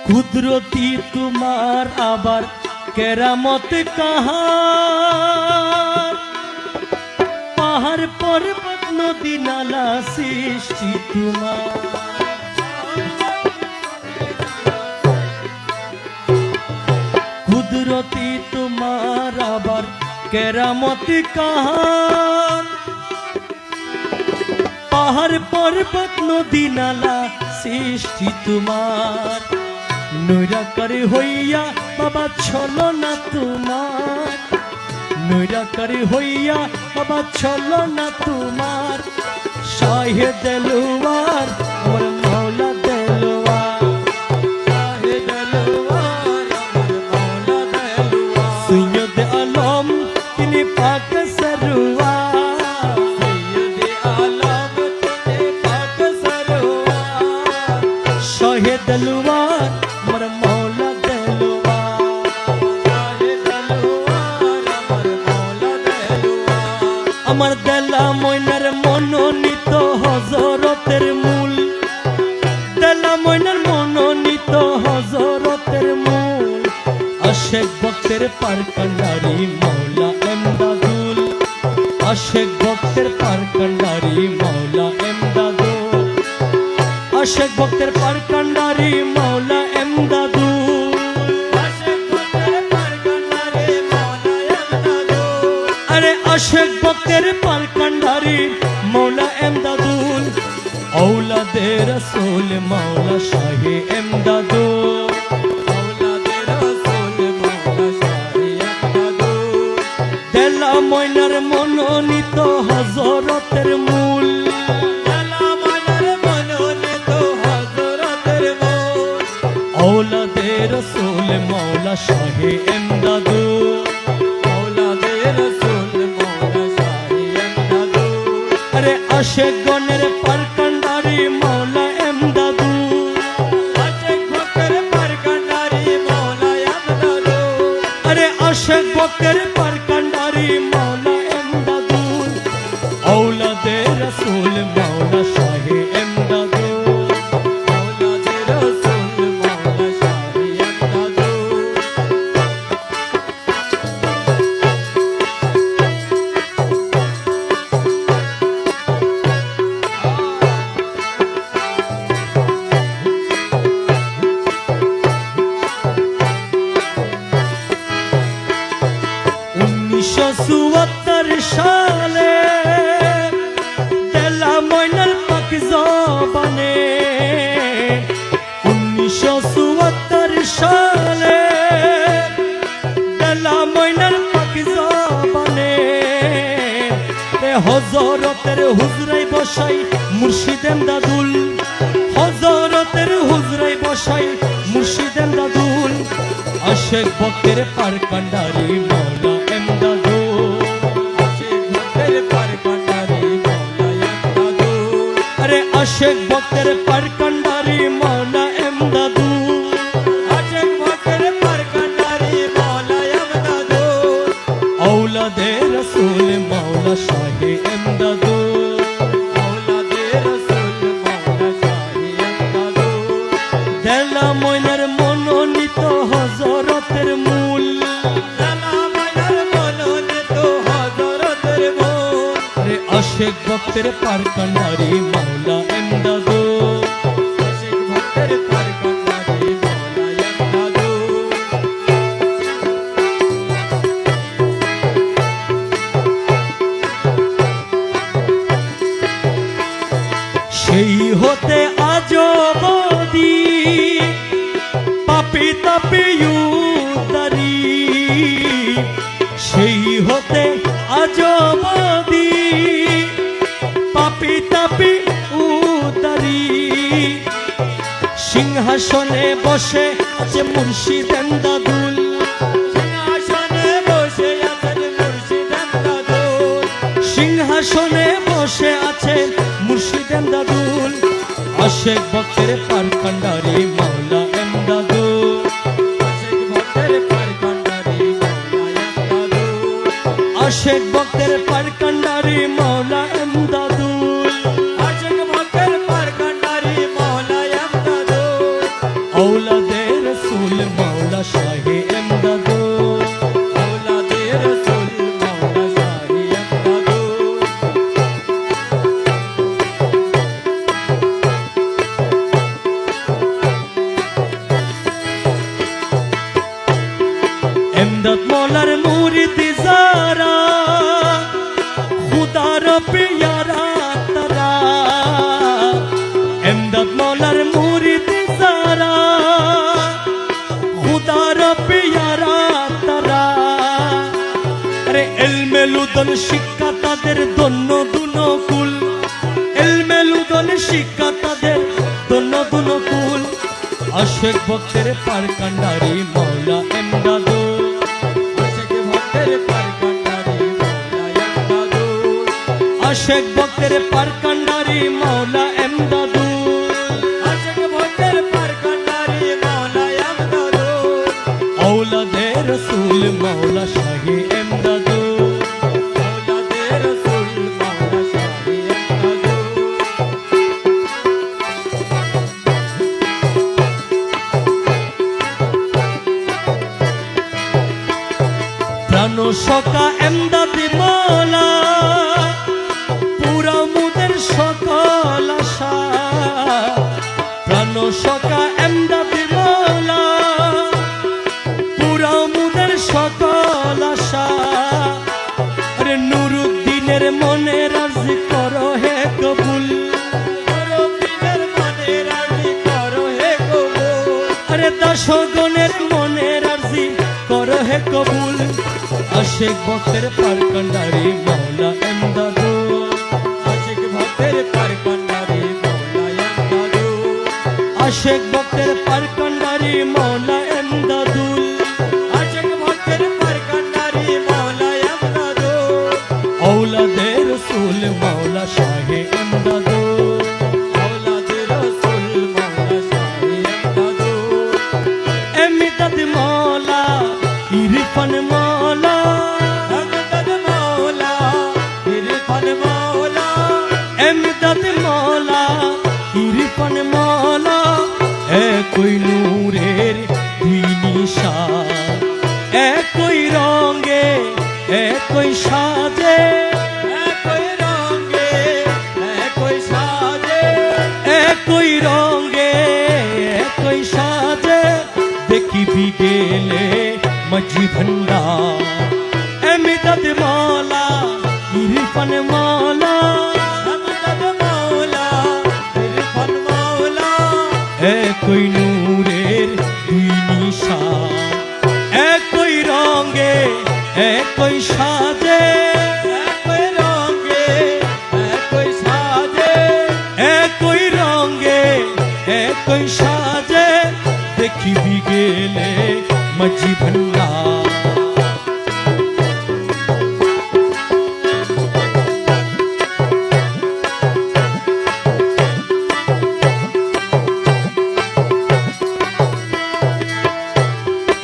কুদরতি তোমার আবার কেরামত কাহার। পাহাড় পর্বত নদী নালা সৃষ্টি তোমার। কুদরতি তোমার আবার কেরামত কাহার। পাহাড় পর্বত নদী নালা সৃষ্টি তোমার। নৈরাকারী হইয়া বাবা ছলো না তোমার। নৈরাকারী হইয়া বাবা ছলো না তোমার। শাহে দেলোয়ার আমার মৌলা দেলোয়ার। শাহে দেলোয়ার আমার মৌলা দেলোয়ার। সৈয়দে আলম তিনি পাক সরওয়ার। সৈয়দে আলম তিনি পাক সরওয়ার। শাহে দেলোয়ার আমার মৌলা দেলোয়ার। শাহে দেলোয়ার আমার মৌলা দেলোয়ার। আমার দেলা ময়নার মনোনীত হযরতের মূল। দেলা ময়নার মনোনীত হযরতের মূল। আশেক ভক্তের পার কান্ডারি মৌলা এমদাদুল। আশেক ভক্তের পার কান্ডারি মৌলা এমদাদুল। আশেক ভক্তের পার কান্ডারি মৌলা এমদাদুল। আশেক ভক্তের পার কান্ডারি মৌলা এমদাদুল। আরে আশেক ভক্তের পার কান্ডারি মৌলা এমদাদুল। औलादे रसूल मौला शाहे एमदादुल। औलादे रसूल मौला शाहे एमदादुल। देला मयनार मनोनीत हजरतेर मूल। देला मयनार मनोनीत हजरतेर मूल। औलादे रसूल मौला शाहे एमदादुल। औलादे रसूल मौला शाहे एमदादुल। अरे आशिक गणेर पार कांडारी मौला एमदादुल। आशिक भक्तेर पार कांडारी मौला एमदादुल। अरे आशिक भक्तेर पार कांडारी मौला एमदादुल। औलादे रसूल मौला शाहे एमदादुल। औलादे रसूल मौला शाहे एमदादुल। 1974 সালে দেলা ময়নার পাক জবানে 1974 সালে দেলা ময়নার পাক জবানে হযরতের হুজরাই বসাই মুর্শিদ এমদাদুল হযরতের হুজরাই বসাই মুর্শিদ এমদাদুল আশেক ভক্তের পার কান্ডারি মওলা এমদাদুল আশেক ভক্তের পার কান্ডারি মওলা এমদাদুল আরে আশেক ভক্তের পার কান্ডারি মওলা এমদাদুল আশেক ভক্তের পার কান্ডারি মওলা এমদাদুল औलादे रसूल मौला शाहे एमदादुल औलादे रसूल मौला शाहे एमदादुल देला ময়নার মনোনীত হযরতের মূল দেলা ময়নার মনোনীত হযরতের মূল রে আশেক ভক্তের পার কান্ডারি মওলা এমদাদুল আশেক ভক্তের পার কান্ডারি মওলা এমদাদুল সেই হতে আজ অবধি পাপি তাপি উদ্ধারি সেই হতে আজ অবধি পাপি তাপি উদ্ধারি সিংহাসনে বসে আছে মুর্শিদ এমদাদুল সিংহাসনে বসে আছেন মুর্শিদ এমদাদুল সিংহাসনে বসে আছে মুর্শিদ এমদাদুল আশেক ভক্তের পার কান্ডারি মওলা এমদাদুল আশেক ভক্তের পার কান্ডারি মওলা এমদাদুল আশেক ভক্তের পার কান্ডারি মওলা এমদাদুল আশেক ভক্তের পার কান্ডারি মওলা এমদাদুল औलादे रसूल मौला शाहे एमदादुल औलादे रसूल मौला शाहे एमदादुल এমদাদ মৌলার মুরিদ যারা খুদার পিয়ারা তারা এমদাদ মৌলার মুরিদ যারা খুদার পিয়ারা তারা আরে ইলমে লুদন শিক্ষা তাদের দন্য দুনকুল ইলমে লুদন শিক্ষা তাদের দন্য দুনকুল আশেক ভক্তের পার কান্ডারি মওলা এমদাদুল আশেক ভক্তের পার কান্ডারি মওলা এমদাদুল আশেক ভক্তের পার কান্ডারি মওলা এমদাদুল আশেক ভক্তের পার কান্ডারি মওলা এমদাদুল औलादे रसूल मौला शाहे एमदादुल औलादे रसूल मौला शाहे एमदादुल প্রাণ সকা এমদাদি মওলা পুরা মুদের সকল আশা প্রাণ সকা এমদাদি মওলা পুরা মুদের সকল আশা আরে নুরুদ্দিনের মনের আরজি করো হে কবুল নুরুদ্দিনের মনের আরজি করো হে কবুল আরে দশগণের মনের আরজি করো হে কবুল আশেক ভক্তের পার কান্ডারি মওলা এমদাদুল আশেক ভক্তের পার কান্ডারি মওলা এমদাদুল আশেক ভক্তের পার কান্ডারি মওলা এমদাদুল আশেক ভক্তের পার কান্ডারি মওলা এমদাদুল औलादे रसूल मौला शाहे एमदादुल औलादे रसूल मौला शाहे एमदादुल एमदाद मौला इरफान मौला एमदाद मौला इरफान मौला एमदाद मौला इरफान मौला একই নূরের দিনিশা একই রঙে একই সাজে একই রঙে একই সাজে একই রঙে একই সাজে দেখিবি গেলে মজি ভণ্ডার এমদাদ ইরফান মাওলা আমদাদ মাওলা ইরফান মাওলা একই নূরের দুই নিশান একই রঙে একই সাজে একই রঙে একই সাজে একই রঙে একই সাজে দেখিবি গেলে মাঝি ভান্ডার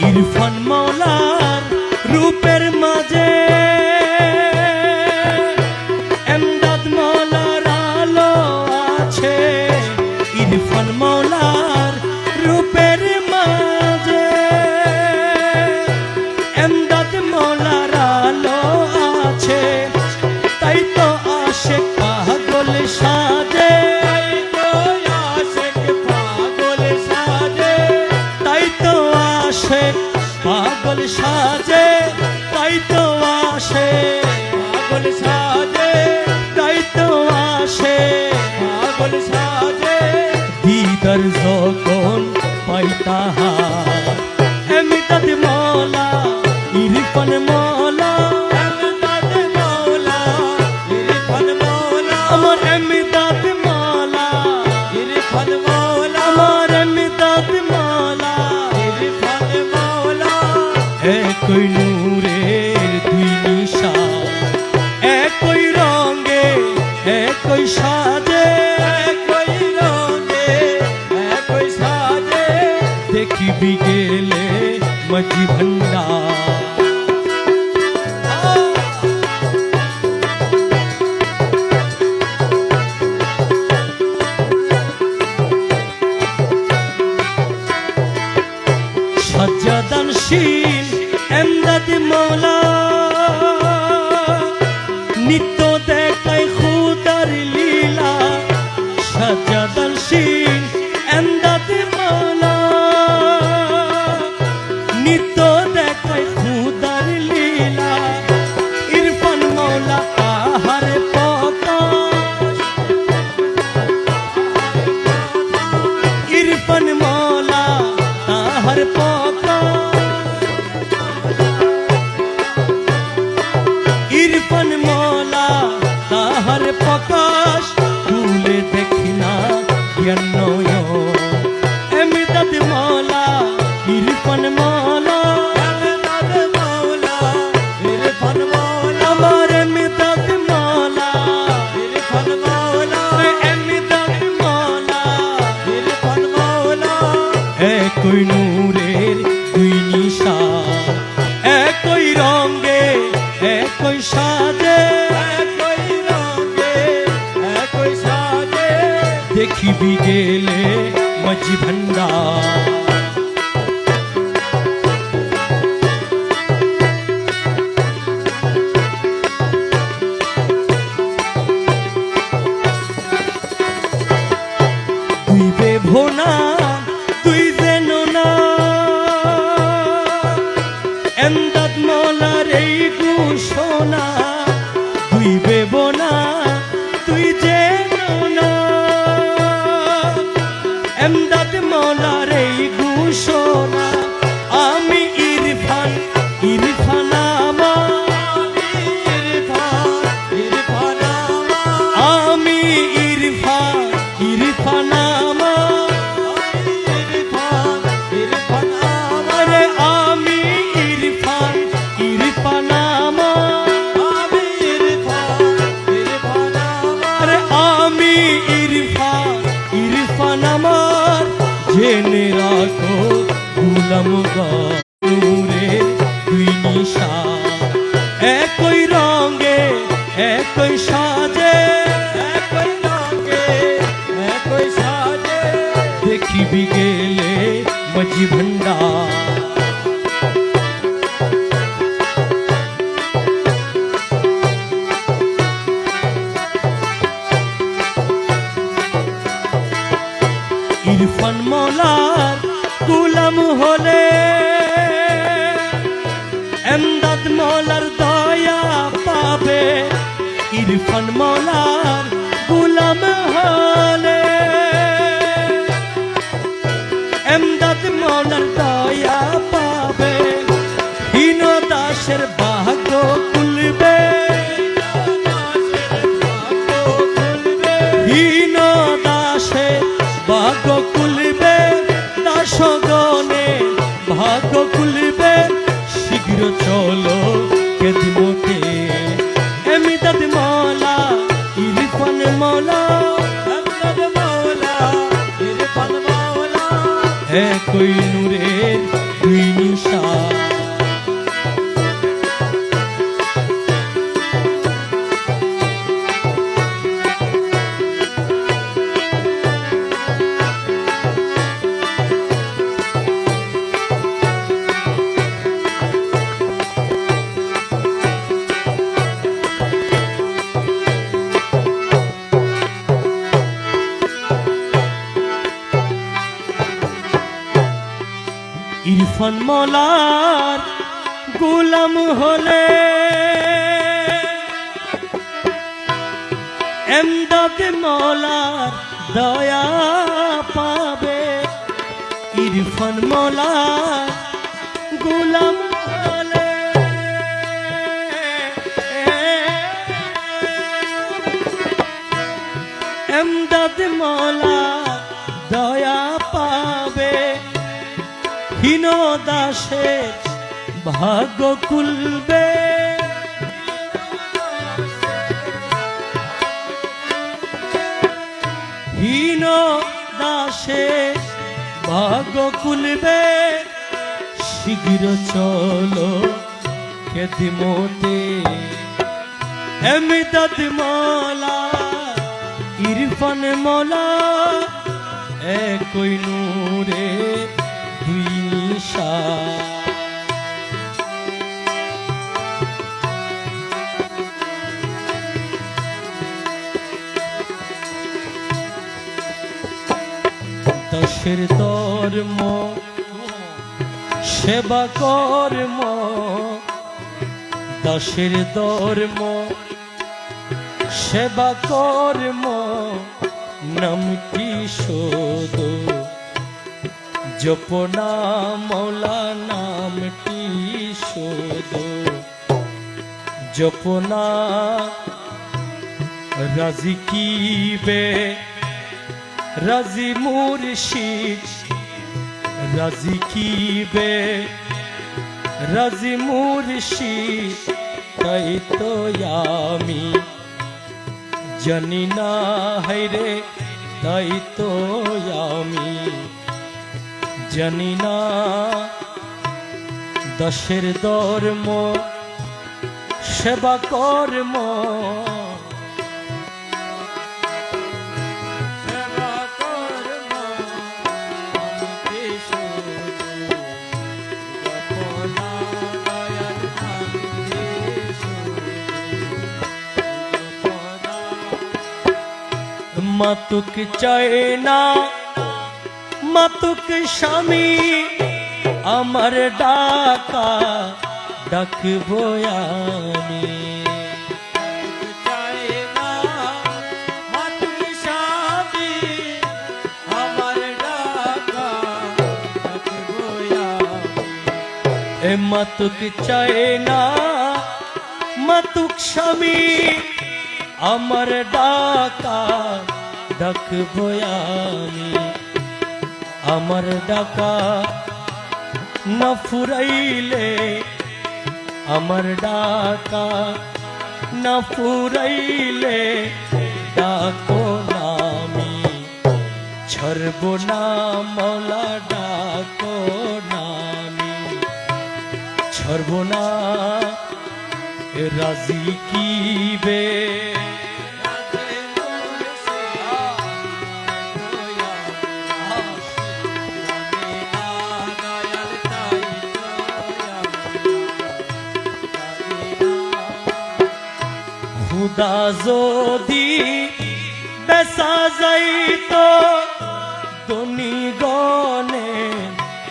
ইরফান মাওলার রূপের মাঝে এমদাদ মাওলার আলো আছে ইরফান মাওলার রূপের মাঝে এমদাদ মাওলার আলো আছে তাই তো আশিক পাগল সাজে তাই তো আশিক পাগল সাজে তাই তো আসে পাগল সাজে তাই তো আসে পাগল সাজে দিদার যখন পাই তাহার এমদাদ মাওলা ইরফান মাওলা আমদাদ মাওলা ইরফান মাওলা আমার এমদাদ মাওলা ইরফান মাওলা আমার এমদাদ মাওলা ইরফান মাওলা একই নূরের দুই নিশান একই রঙে একই সাজে একই রঙে একই সাজে দেখিবি গেলে মাঝি ভান্ডার সাজ্জাদানশীল এমদাদ মাওলা নিত্য দেখায় খুদার লীলা সাজ্জাদানশীল এমদাদ মাওলা নিত্য দেখায় খুদার লীলা ইরফান মাওলা তাহার প্রকাশ ইরফান মাওলা তাহার প্রকাশ ইরফান মাওলা তাহার প্রকাশ ভুলে দেখি না জ্ঞান নয়ন এমদাদ মাওলা ইরফান মাওলা আমদাদ মাওলা ইরফান মাওলা আমার এমদাদ মাওলা ইরফান মাওলা এমদাদ মাওলা ইরফান মাওলা একই নূরের দুই নিশান একই রঙে একই সাজে একই রঙে একই সাজে দেখিবি গেলে মাঝি ভান্ডার তুই বেভোনা তুই যেন না এমদাদ মাওলার এই ঘোষণা তুই বেভোনা তুই যেন না এমদাদ মাওলার এই ঘোষণা আমি ইরফান ইরফান ইরফান আমার আমি ইরফান ইরফান ইরফান ইরফান আমার আরে আমি ইরফান ইরফান আমি ইরফান ইরফান আমার আরে আমি ইরফান ইরফান আমার জেনে রাখো গুলাম নূরে দুই নিশান একই রঙে একই সাজে একই রঙে একই সাজে দেখিবি গেলে মাঝি ভান্ডার ইরফান মাওলার গুলাম হলে এমদাদ মাওলার দয়া পাবে ইরফান মৌলার গোলাম হলে এমদাদ মৌলার দয়া পাবে হীন দাসের ভাগ্য খুলবে হীন দাসের ভাগ্য খুলবে দাসগণে ভাগ্য খুলবে শীঘ্র চলো খেদমতে এমদাদ মৌলা ইরফান মৌলা এমদাদ মৌলা ইরফান মৌলা একই নূরের দুই নিশান ইরফান মৌলার গোলাম হলে এমদাদ মৌলার দয়া পাবে ইরফান মৌলার গোলাম হলে এমদাদ মৌলার দয়া পাবে হীন দাসের ভাগ্য খুলবে হীন দাসের ভাগ্য খুলবে শীঘ্র চলো খেদমতে এমদাদ মৌলা ইরফান মৌলা একই নূরে দুই নিশান দাসের ধর্ম সেবা কর্ম দাসের ধর্ম সেবা কর্ম নামটি শোধ জপনা মৌলা নামটি শোধ জপনা রাজি কিবে রাজি মুর্শিদ রাজি কিবে রাজি মুর্শিদ তাই তো আমি জানি না হায়রে তাই তো আমি জানি না দাসের ধর্ম সেবা কর্ম সেবা কর্ম জপনা দয়াল নামে জপনা মাতুক চায় না মাতুক স্বামী আমার ডাকা ডাকবো আমি চায় না মাতুক স্বামী আমার ডাকা ডাকবো আমি এ মাতুক চায় না মাতুক স্বামী আমার ডাকা ডাকবো আমি আমার ডাকা না ফুরাইলে আমার ডাকা না ফুরাইলে ডাকো নামি ছাড়ব না মৌলা ডাকো নামি ছাড়ব না রাজি কিবে খুদা যদি বেসা যাইতো ধনী গনে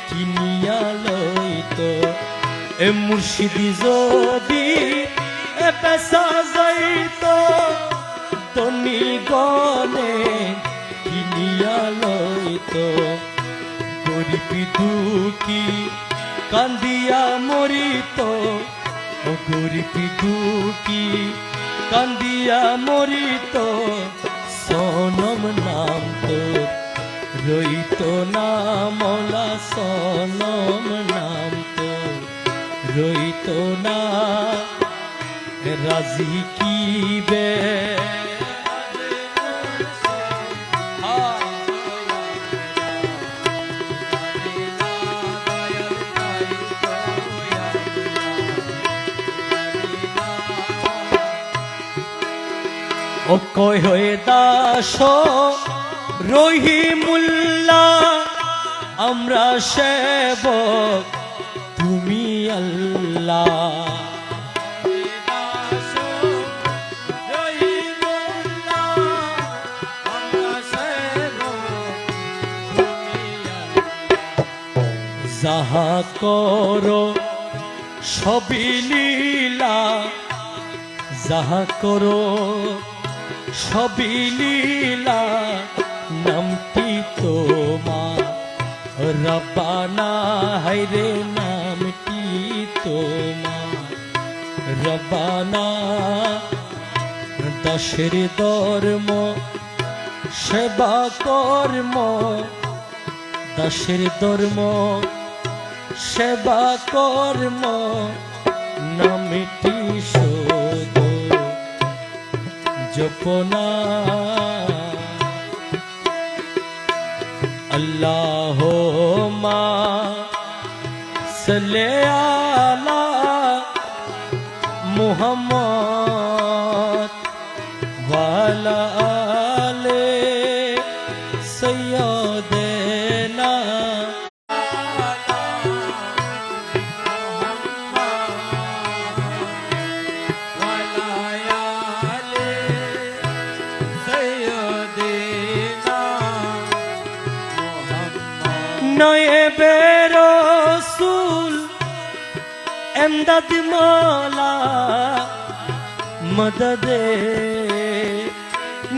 কিনিয়া লইতো এ মুর্শিদি যদি পেশা যাইতো ধনী গনে কিনিয়া লইতো গরিব দুঃখী কান্দিয়া মরিত ও গরিব দুঃখী কান্দিয়া মরিত সনম নাম তোর রইত না মৌলা সনম নাম তোর রইত না রাজি কি বে ও কয় হয়ে দাস রহিমুল্লাহ আমরা সেবক তুমি আল্লাহ যাহা করো সবই লীলা যাহা করো সবই লীলা নামটি তোমার রব্বানা হায়রে নামটি তোমার রব্বানা দাসের ধর্ম সেবা কর্ম দাসের ধর্ম সেবা কর্ম নামটি শোধ জপনা আল্লাহুম্মা সাল্লি আলা মুহাম্মদ ওয়া আলা আলি সাইয়্যিদিনা নয়েবে রসুল এমদাদ মৌলা মদদে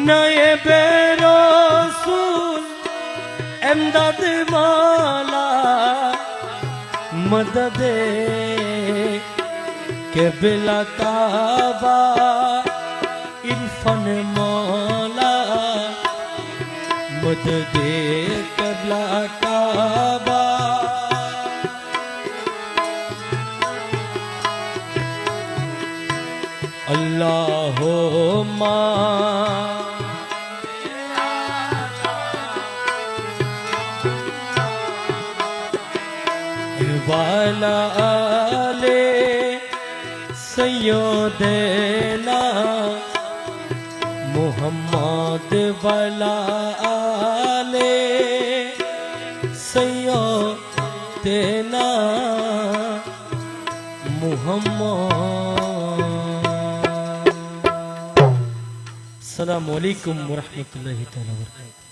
নয়েবে রসুল এমদাদ মৌলা মদদে কেবলা কাবা ইরফান মৌলা মদদে কেবলা কাবা আল্লাহুম্মা ওয়ালা আলি সাইয়্যিদিনা মুহাম্মদ ওয়ালা আলি সাইয়্যিদিনা মুহাম্মদ। আসসালামু আলাইকুম ওয়া রাহমাতুল্লাহি ওয়া বারাকাতুহু।